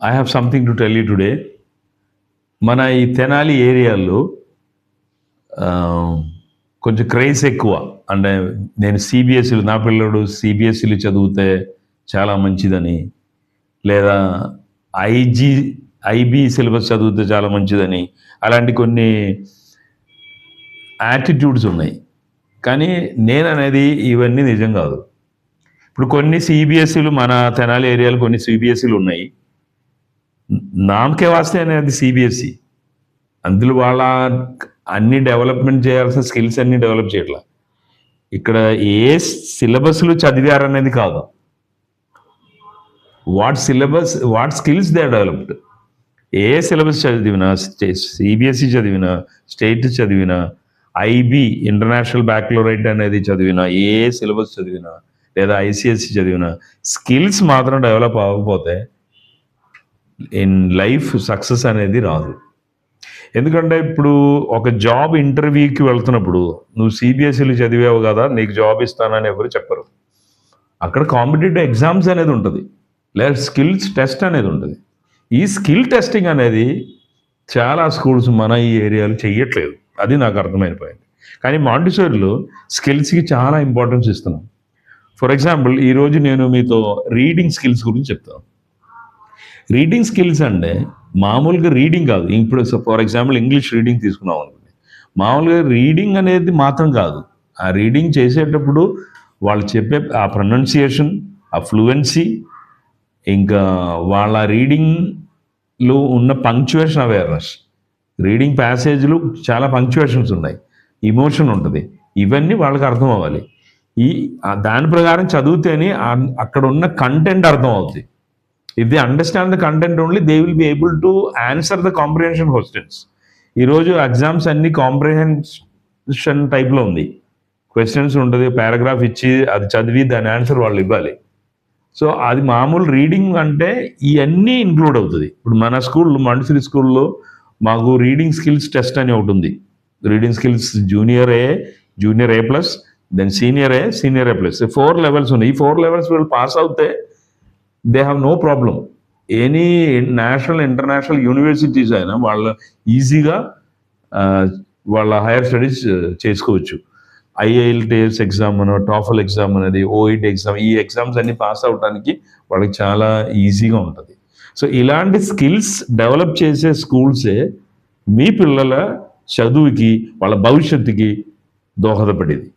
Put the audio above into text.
I have something to tell you today. మన ఈ తెనాలి ఏరియాలో కొంచెం క్రేజ్ ఎక్కువ. అంటే నేను సిబిఎస్ఈలు, నా పిల్లడు సిబిఎస్ఈలు చదివితే చాలా మంచిదని, లేదా ఐజీ ఐబీ సిలబస్ చదివితే చాలా మంచిదని, అలాంటి కొన్ని యాటిట్యూడ్స్ ఉన్నాయి. కానీ నేను అనేది ఇవన్నీ నిజం కాదు. ఇప్పుడు కొన్ని సిబిఎస్ఈలు, మన తెనాలి ఏరియాలో కొన్ని సిబిఎస్ఈలు ఉన్నాయి. నామకే వాస్తే అనేది సిబిఎస్ఈ. అందులో వాళ్ళ అన్ని డెవలప్మెంట్ చేయాల్సిన స్కిల్స్ అన్ని డెవలప్ చేయట్లా. ఇక్కడ ఏ సిలబస్లు చదివారనేది కాదు, what skills they developed. A syllabus చదివినా, సిబిఎస్ఈ చదివినా, స్టేట్ చదివినా, ఐబీ ఇంటర్నేషనల్ బ్యాక్లోరైట్ అనేది చదివినా, ఏ సిలబస్ చదివినా, లేదా ఐసిఎస్సి చదివినా, స్కిల్స్ మాత్రం డెవలప్ అవ్వకపోతే ఇన్ లైఫ్ సక్సెస్ అనేది రాదు. ఎందుకంటే ఇప్పుడు ఒక జాబ్ ఇంటర్వ్యూకి వెళ్తున్నప్పుడు నువ్వు సిబిఎస్ఈలు చదివావు కదా నీకు జాబ్ ఇస్తానని ఎవరు చెప్పరు. అక్కడ కాంపిటేటివ్ ఎగ్జామ్స్ అనేది ఉంటుంది, లేదా స్కిల్స్ టెస్ట్ అనేది ఉంటుంది. ఈ స్కిల్ టెస్టింగ్ అనేది చాలా స్కూల్స్ మన ఈ ఏరియాలో చెయ్యట్లేదు. అది నాకు అర్థమైపోయింది. కానీ మాంటిసోరీలో స్కిల్స్కి చాలా ఇంపార్టెన్స్ ఇస్తున్నాం. ఫర్ ఎగ్జాంపుల్, ఈరోజు నేను మీతో రీడింగ్ స్కిల్స్ గురించి చెప్తాను. రీడింగ్ స్కిల్స్ అంటే మామూలుగా రీడింగ్ కాదు. ఇప్పుడు ఫర్ ఎగ్జాంపుల్ ఇంగ్లీష్ రీడింగ్ తీసుకున్నాం అనుకోండి, మామూలుగా రీడింగ్ అనేది మాత్రం కాదు. ఆ రీడింగ్ చేసేటప్పుడు వాళ్ళు చెప్పే ఆ ప్రొనౌన్సియేషన్, ఆ ఫ్లూయెన్సీ, ఇంకా వాళ్ళ రీడింగ్లో ఉన్న పంక్చువేషన్ అవేర్నెస్. రీడింగ్ ప్యాసేజ్లు చాలా పంక్చువేషన్స్ ఉన్నాయి, ఇమోషన్ ఉంటుంది, ఇవన్నీ వాళ్ళకి అర్థం అవ్వాలి. దాని ప్రకారం చదివితేనే అక్కడ ఉన్న కంటెంట్ అర్థం అవుతుంది. If they understand the content only they will be able to answer the comprehension questions. ఈరోజు ఎగ్జామ్స్ అన్ని కాంప్రిహెన్షన్ టైప్లో ఉంది. క్వశ్చన్స్ ఉంటుంది, పారాగ్రాఫ్ ఇచ్చి అది చదివి దాని ఆన్సర్ వాళ్ళు ఇవ్వాలి. సో అది మామూలు రీడింగ్ అంటే ఇవన్నీ ఇంక్లూడ్ అవుతుంది. ఇప్పుడు మన స్కూల్లో, మాంటిసోరీ స్కూల్లో మాకు రీడింగ్ స్కిల్స్ టెస్ట్ అని ఒకటి ఉంది. Reading skills junior A plus, then senior A plus, 4 levels ఉన్నాయి. ఈ 4 లెవెల్స్ వీళ్ళు పాస్ అవుతే they have no problem. Any national international universities అయినా వాళ్ళు ఈజీగా వాళ్ళ హైయర్ స్టడీస్ చేసుకోవచ్చు. ఐఐఎల్టీఎస్ ఎగ్జామ్ అనో, టాఫల్ ఎగ్జామ్ అనేది, ఓఈటీ ఎగ్జామ్, ఈ ఎగ్జామ్స్ అన్ని పాస్ అవడానికి వాళ్ళకి చాలా ఈజీగా ఉంటుంది. సో ఇలాంటి స్కిల్స్ డెవలప్ చేసే స్కూల్సే మీ పిల్లల చదువుకి, వాళ్ళ భవిష్యత్తుకి దోహదపడేది.